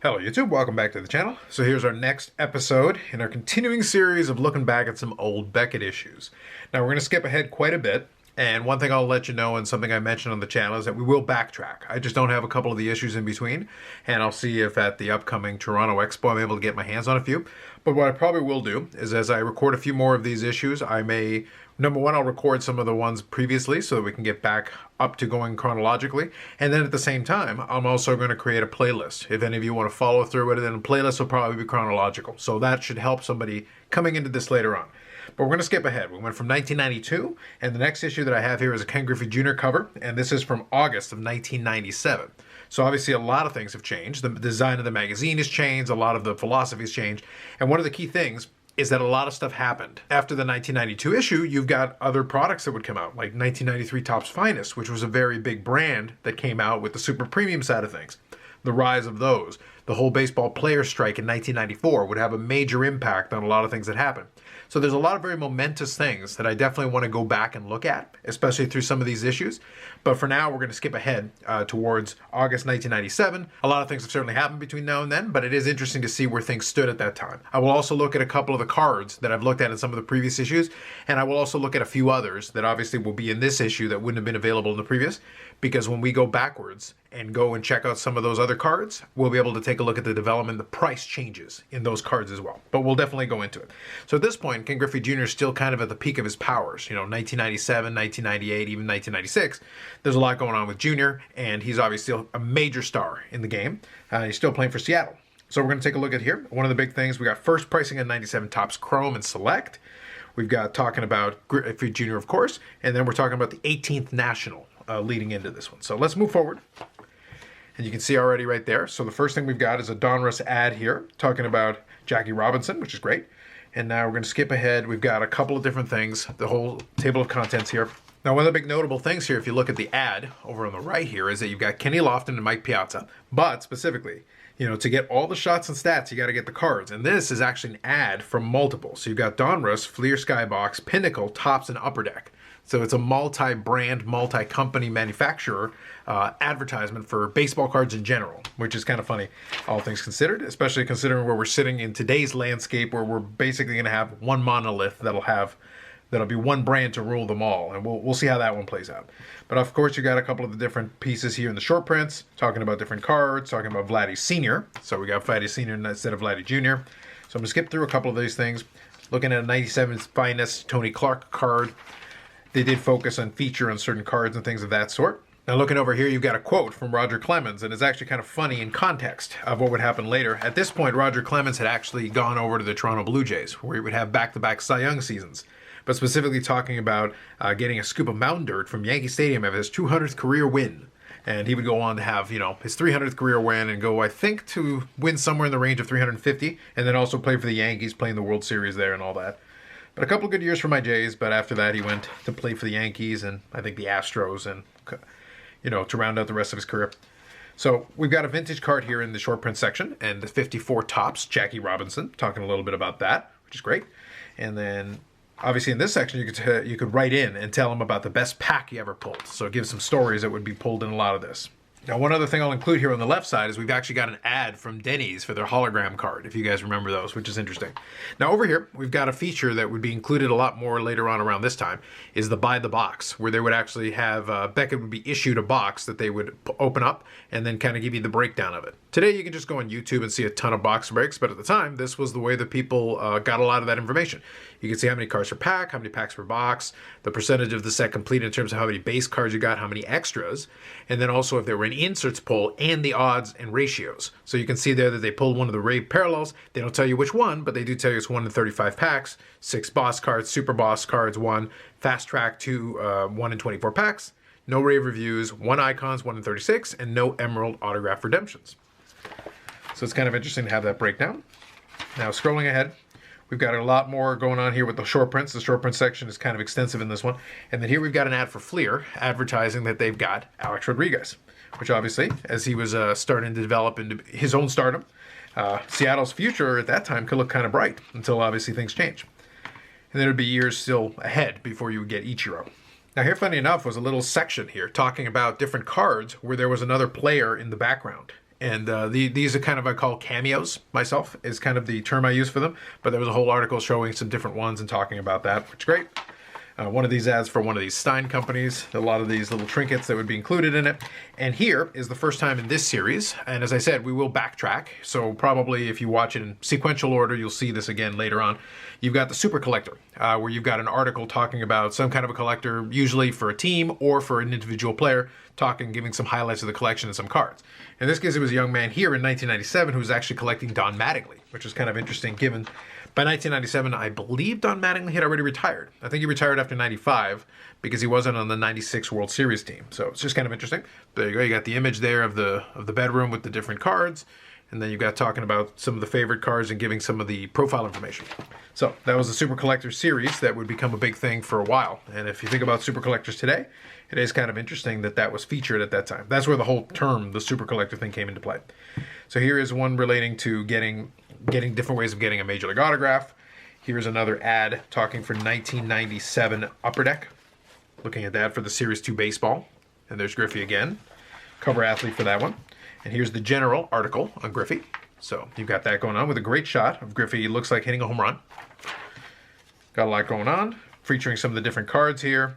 Hello YouTube, welcome back to the channel. So here's our next episode in our continuing series of looking back at some old Beckett issues. Now we're going to skip ahead quite a bit, and one thing I'll let you know and something I mentioned on the channel is that we will backtrack. I just don't have a couple of the issues in between, and I'll see if at the upcoming Toronto Expo I'm able to get my hands on a few. But what I probably will do is as I record a few more of these issues, I may, number one, I'll record some of the ones previously so that we can get back up to going chronologically. And then at the same time, I'm also going to create a playlist. If any of you want to follow through it, then the playlist will probably be chronological. So that should help somebody coming into this later on. But we're going to skip ahead. We went from 1992, and the next issue that I have here is a Ken Griffey Jr. cover, and this is from August of 1997. So obviously a lot of things have changed. The design of the magazine has changed, a lot of the philosophies changed, and one of the key things is that a lot of stuff happened. After the 1992 issue, you've got other products that would come out, like 1993 Topps Finest, which was a very big brand that came out with the super premium side of things. The rise of those. The whole baseball player strike in 1994 would have a major impact on a lot of things that happened. So there's a lot of very momentous things that I definitely want to go back and look at, especially through some of these issues. But for now, we're going to skip ahead towards August 1997. A lot of things have certainly happened between now and then, but it is interesting to see where things stood at that time. I will also look at a couple of the cards that I've looked at in some of the previous issues, and I will also look at a few others that obviously will be in this issue that wouldn't have been available in the previous, because when we go backwards and go and check out some of those other cards, we'll be able to take a look at the development, the price changes in those cards as well. But we'll definitely go into it. So at this point, Ken Griffey Jr. is still kind of at the peak of his powers. 1997, 1998, even 1996. There's a lot going on with Jr., and he's obviously still a major star in the game. He's still playing for Seattle. So we're going to take a look at here. One of the big things, we got first pricing at 97 Topps Chrome and Select. We've got talking about Griffey Jr., of course, and then we're talking about the 18th National leading into this one. So let's move forward. And you can see already right there. So the first thing we've got is a Donruss ad here talking about Jackie Robinson, which is great. And now we're going to skip ahead. We've got a couple of different things, the whole table of contents here. Now, one of the big notable things here, if you look at the ad over on the right here, is that you've got Kenny Lofton and Mike Piazza. But specifically, to get all the shots and stats, you got to get the cards. And this is actually an ad from multiple. So you've got Donruss, Fleer Skybox, Pinnacle, Topps, and Upper Deck. So it's a multi-brand, multi-company manufacturer advertisement for baseball cards in general, which is kind of funny, all things considered, especially considering where we're sitting in today's landscape where we're basically going to have one monolith that'll be one brand to rule them all. And we'll see how that one plays out. But of course, you got a couple of the different pieces here in the short prints, talking about different cards, talking about Vladdy Sr. So we got Vladdy Sr. instead of Vladdy Jr. So I'm going to skip through a couple of these things. Looking at a 97 Finest Tony Clark card. They did focus on feature on certain cards and things of that sort. Now looking over here, you've got a quote from Roger Clemens, and it's actually kind of funny in context of what would happen later. At this point, Roger Clemens had actually gone over to the Toronto Blue Jays, where he would have back-to-back Cy Young seasons. But specifically talking about getting a scoop of mountain dirt from Yankee Stadium of his 200th career win. And he would go on to have, his 300th career win and go, I think, to win somewhere in the range of 350, and then also play for the Yankees, playing the World Series there and all that. But a couple of good years for my Jays, but after that he went to play for the Yankees and I think the Astros and, to round out the rest of his career. So we've got a vintage card here in the short print section and the 54 Topps Jackie Robinson, talking a little bit about that, which is great. And then obviously in this section you could write in and tell them about the best pack you ever pulled. So it gives some stories that would be pulled in a lot of this. Now, one other thing I'll include here on the left side is we've actually got an ad from Denny's for their hologram card, if you guys remember those, which is interesting. Now, over here, we've got a feature that would be included a lot more later on around this time, is the Buy the Box, where they would actually have, Beckett would be issued a box that they would open up and then kind of give you the breakdown of it. Today, you can just go on YouTube and see a ton of box breaks, but at the time, this was the way that people got a lot of that information. You can see how many cards per pack, how many packs per box, the percentage of the set complete in terms of how many base cards you got, how many extras, and then also if there were any inserts pulled and the odds and ratios. So you can see there that they pulled one of the Ray parallels. They don't tell you which one, but they do tell you it's 1 in 35 packs, 6 boss cards, super boss cards, 1, fast track 2, 1 in 24 packs, no rave reviews, 1 icons, 1 in 36, and no emerald autograph redemptions. So it's kind of interesting to have that breakdown. Now scrolling ahead, we've got a lot more going on here with the short prints. The short print section is kind of extensive in this one. And then here we've got an ad for Fleer advertising that they've got Alex Rodriguez, which obviously, as he was starting to develop into his own stardom, Seattle's future at that time could look kind of bright until obviously things change. And then it would be years still ahead before you would get Ichiro. Now here, funny enough, was a little section here talking about different cards where there was another player in the background. And these are kind of, I call cameos myself, is kind of the term I use for them. But there was a whole article showing some different ones and talking about that, which is great. One of these ads for one of these Stein companies, a lot of these little trinkets that would be included in it. And here is the first time in this series. And as I said, we will backtrack. So probably if you watch it in sequential order, you'll see this again later on. You've got the Super Collector, where you've got an article talking about some kind of a collector, usually for a team or for an individual player, giving some highlights of the collection and some cards. In this case, it was a young man here in 1997 who was actually collecting Don Mattingly, which is kind of interesting given by 1997, I believe Don Mattingly had already retired. I think he retired after 95 because he wasn't on the 96 World Series team. So it's just kind of interesting. There you go. You got the image there of the bedroom with the different cards. And then you've got talking about some of the favorite cards and giving some of the profile information. So that was the Super Collector series that would become a big thing for a while. And if you think about Super Collectors today, it is kind of interesting that that was featured at that time. That's where the whole term, the Super Collector thing, came into play. So here is one relating to getting different ways of getting a Major League autograph. Here's another ad talking for 1997 Upper Deck. Looking at that for the Series 2 baseball. And there's Griffey again. Cover athlete for that one. And here's the general article on Griffey. So you've got that going on with a great shot of Griffey. Looks like hitting a home run. Got a lot going on. Featuring some of the different cards here.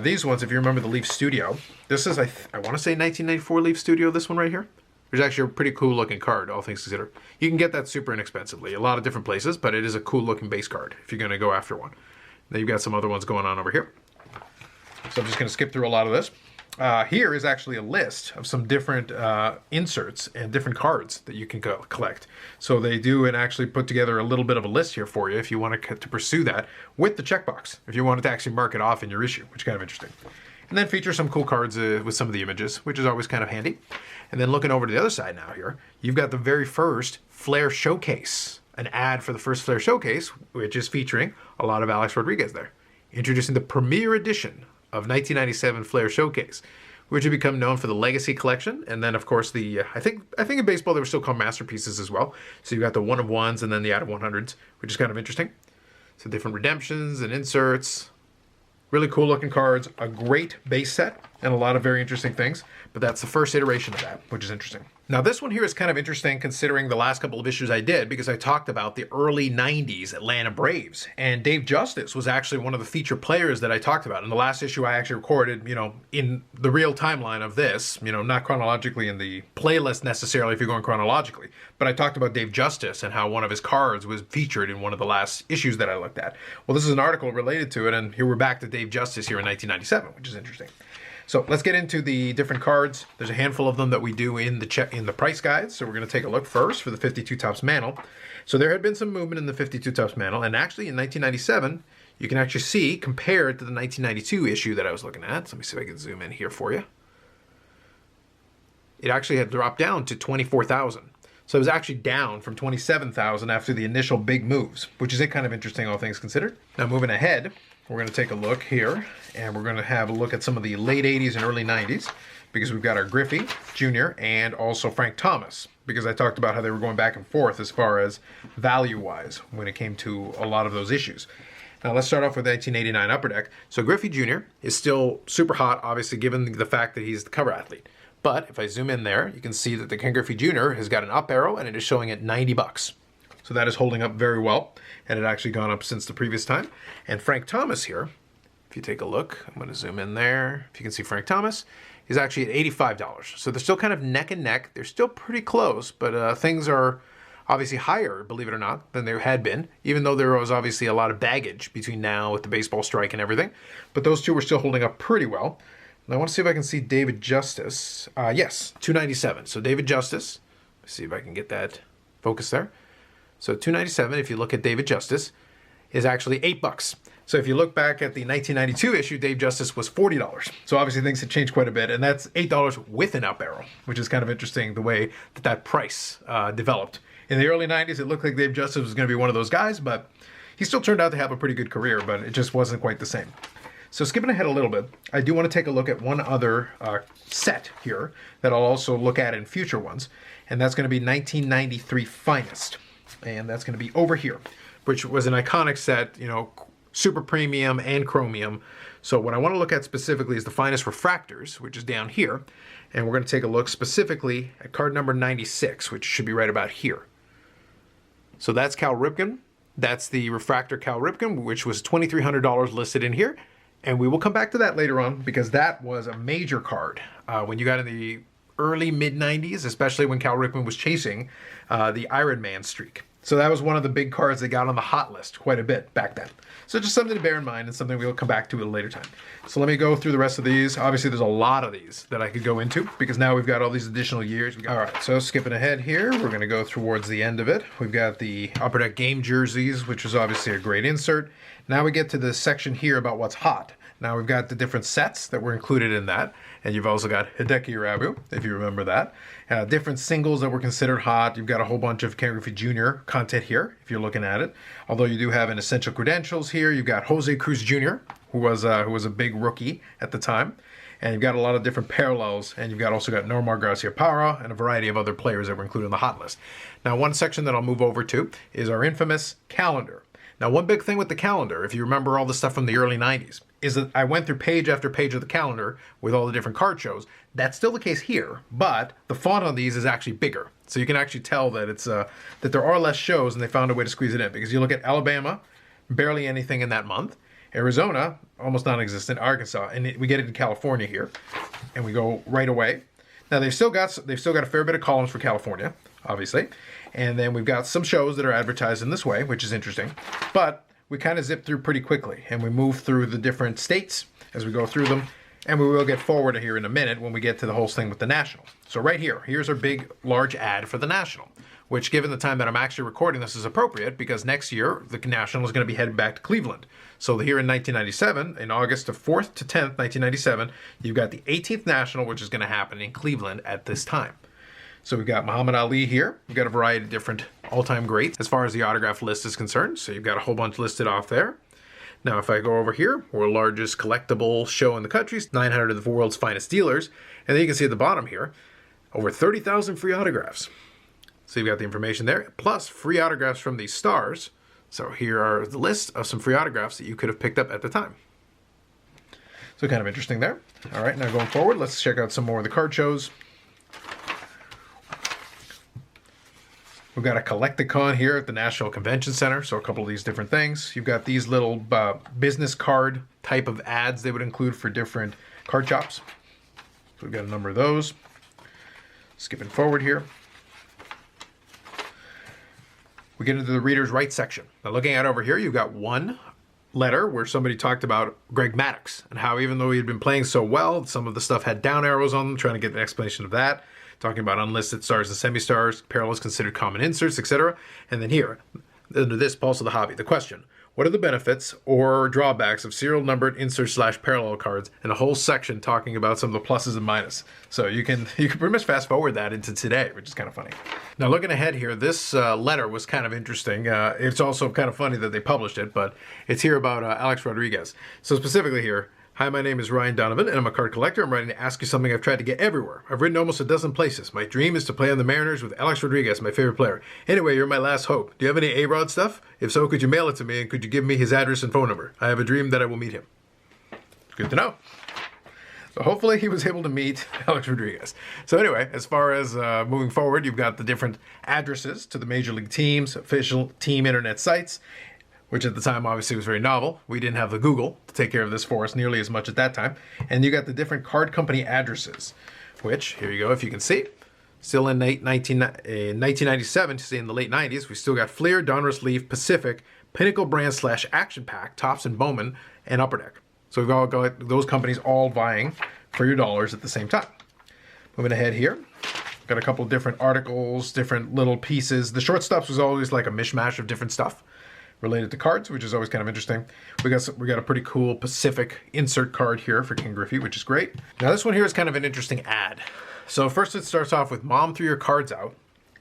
These ones, if you remember the Leaf Studio. This is, I want to say 1994 Leaf Studio, this one right here. Which is actually a pretty cool looking card, all things considered. You can get that super inexpensively. A lot of different places, but it is a cool looking base card if you're going to go after one. Then you've got some other ones going on over here. So I'm just going to skip through a lot of this. Here is actually a list of some different inserts and different cards that you can collect. So they do and actually put together a little bit of a list here for you if you want to pursue that with the checkbox, if you wanted to actually mark it off in your issue, which is kind of interesting. And then feature some cool cards with some of the images, which is always kind of handy. And then looking over to the other side now here, you've got the very first Flair Showcase, an ad for the first Flair Showcase, which is featuring a lot of Alex Rodriguez there. Introducing the premiere edition of 1997 Flair Showcase, which had become known for the Legacy Collection, and then of course the I think in baseball they were still called masterpieces as well. So you've got the 1 of 1s and then the out of 100s, which is kind of interesting. So different redemptions and inserts, really cool looking cards, a great base set, and a lot of very interesting things. But that's the first iteration of that, which is interesting. Now this one here is kind of interesting considering the last couple of issues I did, because I talked about the early 90s Atlanta Braves. And Dave Justice was actually one of the featured players that I talked about. In the last issue I actually recorded, in the real timeline of this, not chronologically in the playlist necessarily if you're going chronologically. But I talked about Dave Justice and how one of his cards was featured in one of the last issues that I looked at. Well, this is an article related to it, and here we're back to Dave Justice here in 1997, which is interesting. So let's get into the different cards. There's a handful of them that we do in the price guides. So we're going to take a look first for the 52 Topps Mantle. So there had been some movement in the 52 Topps Mantle, and actually in 1997, you can actually see compared to the 1992 issue that I was looking at. So let me see if I can zoom in here for you. It actually had dropped down to 24,000. So it was actually down from 27,000 after the initial big moves, which is kind of interesting, all things considered. Now moving ahead, we're going to take a look here, and we're going to have a look at some of the late 80s and early 90s, because we've got our Griffey Jr. and also Frank Thomas, because I talked about how they were going back and forth as far as value-wise when it came to a lot of those issues. Now let's start off with 1989 Upper Deck. So Griffey Jr. is still super hot, obviously, given the fact that he's the cover athlete. But if I zoom in there, you can see that the Ken Griffey Jr. has got an up arrow, and it is showing at $90. So that is holding up very well, and it actually gone up since the previous time. And Frank Thomas here, if you take a look, I'm going to zoom in there. If you can see Frank Thomas, is actually at $85. So they're still kind of neck and neck. They're still pretty close, but things are obviously higher, believe it or not, than they had been, even though there was obviously a lot of baggage between now with the baseball strike and everything. But those two were still holding up pretty well. And I want to see if I can see David Justice. Yes, $297. So David Justice, let's see if I can get that focus there. So $297, if you look at David Justice, is actually $8. So if you look back at the 1992 issue, Dave Justice was $40. So obviously things have changed quite a bit, and that's $8 with an up arrow, which is kind of interesting the way that price developed. In the early 90s, it looked like Dave Justice was going to be one of those guys, but he still turned out to have a pretty good career, but it just wasn't quite the same. So skipping ahead a little bit, I do want to take a look at one other set here that I'll also look at in future ones, and that's going to be 1993 Finest. And that's going to be over here, which was an iconic set, super premium and chromium. So what I want to look at specifically is the finest refractors, which is down here. And we're going to take a look specifically at card number 96, which should be right about here. So that's Cal Ripken. That's the refractor Cal Ripken, which was $2,300 listed in here. And we will come back to that later on because that was a major card when you got in the early mid-90s, especially when Cal Ripken was chasing the Iron Man streak. So that was one of the big cards they got on the hot list quite a bit back then. So just something to bear in mind and something we'll come back to at a later time. So let me go through the rest of these. Obviously, there's a lot of these that I could go into because now we've got all these additional years. All right, so skipping ahead here, we're going to go towards the end of it. We've got the Upper Deck game jerseys, which is obviously a great insert. Now we get to the section here about what's hot. Now we've got the different sets that were included in that. And you've also got Hideki Irabu, if you remember that. Different singles that were considered hot. You've got a whole bunch of Ken Griffey Jr. content here, if you're looking at it. Although you do have an essential credentials here. You've got Jose Cruz Jr., who was a big rookie at the time. And you've got a lot of different parallels. And you've also got Nomar Garciaparra and a variety of other players that were included in the hot list. Now, one section that I'll move over to is our infamous calendar. Now, one big thing with the calendar, if you remember all the stuff from the early 90s, is that I went through page after page of the calendar with all the different card shows. That's still the case here, but the font on these is actually bigger. So you can actually tell that it's that there are less shows and they found a way to squeeze it in. Because you look at Alabama, barely anything in that month. Arizona, almost non-existent. Arkansas, and we get into California here. And we go right away. Now they've still got a fair bit of columns for California, obviously. And then we've got some shows that are advertised in this way, which is interesting. But we kind of zip through pretty quickly. And we move through the different states as we go through them. And we will get forward here in a minute when we get to the whole thing with the National. So right here, here's our big, large ad for the National. Which, given the time that I'm actually recording this, is appropriate. Because next year, the National is going to be headed back to Cleveland. So here in 1997, in August of 4th to 10th, 1997, you've got the 18th National, which is going to happen in Cleveland at this time. So we've got Muhammad Ali here. We've got a variety of different all-time greats as far as the autograph list is concerned. So you've got a whole bunch listed off there. Now, if I go over here, we're the largest collectible show in the country, 900 of the world's finest dealers. And then you can see at the bottom here, over 30,000 free autographs. So you've got the information there, plus free autographs from these stars. So here are the list of some free autographs that you could have picked up at the time. So kind of interesting there. All right, now going forward, let's check out some more of the card shows. We've got a Collecticon here at the National Convention Center, so a couple of these different things. You've got these little business card type of ads they would include for different card shops. So we've got a number of those. Skipping forward here. We get into the Reader's Rights section. Now looking at over here, you've got one letter where somebody talked about Greg Maddux and how even though he had been playing so well, some of the stuff had down arrows on them, trying to get an explanation of that. Talking about unlisted stars and semi-stars, parallels considered common inserts, etc. And then here, under this, Pulse of the Hobby, the question, what are the benefits or drawbacks of serial numbered insert/parallel cards, and a whole section talking about some of the pluses and minuses. So you can pretty much fast forward that into today, which is kind of funny. Now looking ahead here, this letter was kind of interesting. It's also kind of funny that they published it, but it's here about Alex Rodriguez. So specifically here, hi, my name is Ryan Donovan, and I'm a card collector. I'm writing to ask you something I've tried to get everywhere. I've written almost a dozen places. My dream is to play on the Mariners with Alex Rodriguez, my favorite player. Anyway, you're my last hope. Do you have any A-Rod stuff? If so, could you mail it to me, and could you give me his address and phone number? I have a dream that I will meet him. Good to know. So hopefully he was able to meet Alex Rodriguez. So anyway, as far as moving forward, you've got the different addresses to the major league teams, official team internet sites, which at the time obviously was very novel. We didn't have the Google to take care of this for us nearly as much at that time. And you got the different card company addresses, which, here you go, if you can see, still in 1997, to say in the late 90s, we still got Fleer, Donruss, Leaf, Pacific, Pinnacle Brand / Action Pack, Topps and Bowman, and Upper Deck. So we've all got those companies all vying for your dollars at the same time. Moving ahead here, got a couple of different articles, different little pieces. The short stuff was always like a mishmash of different stuff related to cards, which is always kind of interesting. We got a pretty cool Pacific insert card here for King Griffey, which is great. Now this one here is kind of an interesting ad. So first it starts off with Mom threw your cards out,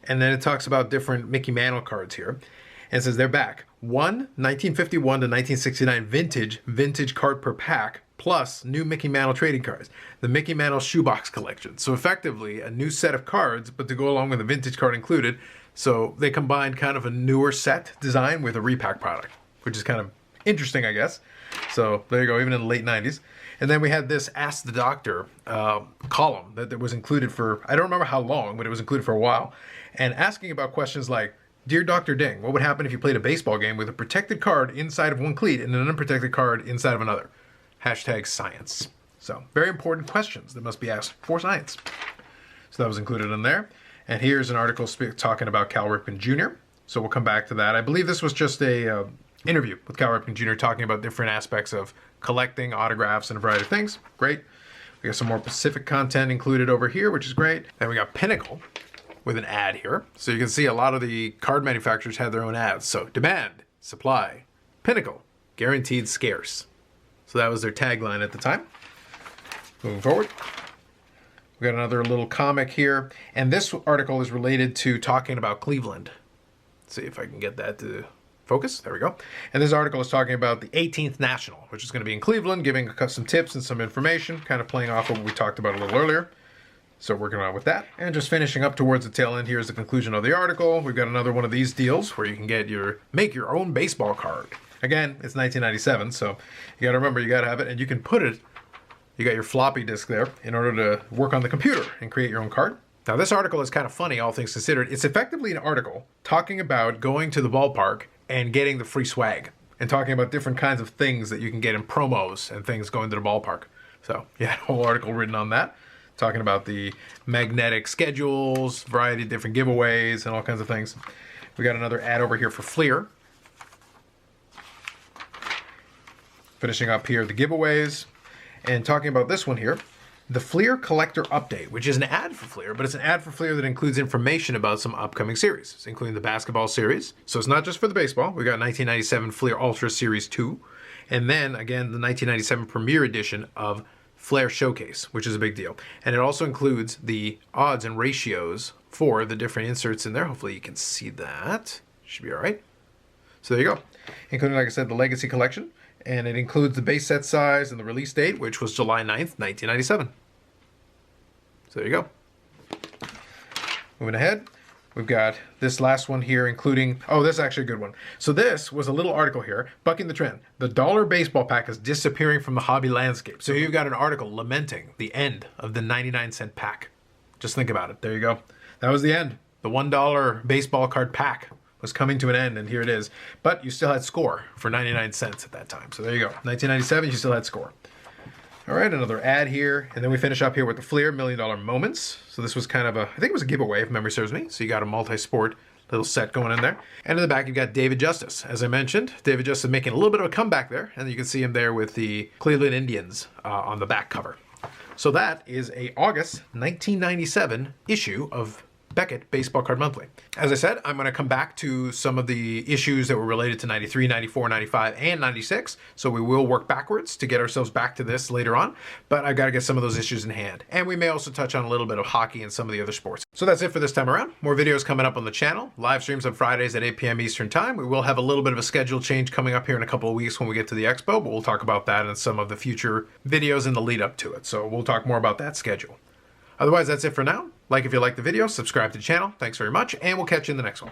and then it talks about different Mickey Mantle cards here. And it says they're back. 1951 to 1969 vintage card per pack, plus new Mickey Mantle trading cards. The Mickey Mantle shoebox collection. So effectively a new set of cards, but to go along with the vintage card included. So they combined kind of a newer set design with a repack product, which is kind of interesting, I guess. So there you go, even in the late 90s. And then we had this Ask the Doctor column that was included for, I don't remember how long, but it was included for a while. And asking about questions like, Dear Dr. Ding, what would happen if you played a baseball game with a protected card inside of one cleat and an unprotected card inside of another? Hashtag science. So very important questions that must be asked for science. So that was included in there. And here's an article talking about Cal Ripken Jr. So we'll come back to that. I believe this was just a interview with Cal Ripken Jr. talking about different aspects of collecting autographs and a variety of things. Great. We got some more Pacific content included over here, which is great. Then we got Pinnacle with an ad here. So you can see a lot of the card manufacturers had their own ads. So demand, supply, Pinnacle, guaranteed scarce. So that was their tagline at the time. Moving forward. We got another little comic here. And this article is related to talking about Cleveland. Let's see if I can get that to focus. There we go. And this article is talking about the 18th National, which is going to be in Cleveland, giving some tips and some information, kind of playing off of what we talked about a little earlier. So working on with that. And just finishing up towards the tail end, here's the conclusion of the article. We've got another one of these deals where you can make your own baseball card. Again, it's 1997, so you got to remember, you got to have it, and you can put it, you got your floppy disk there in order to work on the computer and create your own card. Now, this article is kind of funny, all things considered. It's effectively an article talking about going to the ballpark and getting the free swag and talking about different kinds of things that you can get in promos and things going to the ballpark. So, yeah, a whole article written on that, talking about the magnetic schedules, variety of different giveaways, and all kinds of things. We got another ad over here for Fleer. Finishing up here, the giveaways, and talking about this one here, the Fleer Collector Update, which is an ad for Fleer, but it's an ad for Fleer that includes information about some upcoming series, including the basketball series. So it's not just for the baseball. We got 1997 Fleer Ultra Series 2, and then, again, the 1997 Premier Edition of Flair Showcase, which is a big deal. And it also includes the odds and ratios for the different inserts in there. Hopefully you can see that. Should be all right. So there you go. Including, like I said, the Legacy Collection. And it includes the base set size and the release date, which was July 9th, 1997. So there you go. Moving ahead, we've got this last one here, including, oh, this is actually a good one. So this was a little article here, bucking the trend. The dollar baseball pack is disappearing from the hobby landscape. So you've got an article lamenting the end of the 99-cent pack. Just think about it. There you go. That was the end. The $1 baseball card pack was coming to an end, and here it is. But you still had Score for 99 cents at that time. So there you go. 1997, you still had Score. All right, another ad here. And then we finish up here with the Fleer $1 Million Moments. So this was kind of I think it was a giveaway, if memory serves me. So you got a multi-sport little set going in there. And in the back, you've got David Justice. As I mentioned, David Justice making a little bit of a comeback there. And you can see him there with the Cleveland Indians on the back cover. So that is a August 1997 issue of Beckett Baseball Card Monthly. As I said, I'm going to come back to some of the issues that were related to 93, 94, 95, and 96. So we will work backwards to get ourselves back to this later on. But I've got to get some of those issues in hand. And we may also touch on a little bit of hockey and some of the other sports. So that's it for this time around. More videos coming up on the channel. Live streams on Fridays at 8 p.m. Eastern Time. We will have a little bit of a schedule change coming up here in a couple of weeks when we get to the expo. But we'll talk about that in some of the future videos in the lead up to it. So we'll talk more about that schedule. Otherwise, that's it for now. Like if you like the video, subscribe to the channel. Thanks very much, and we'll catch you in the next one.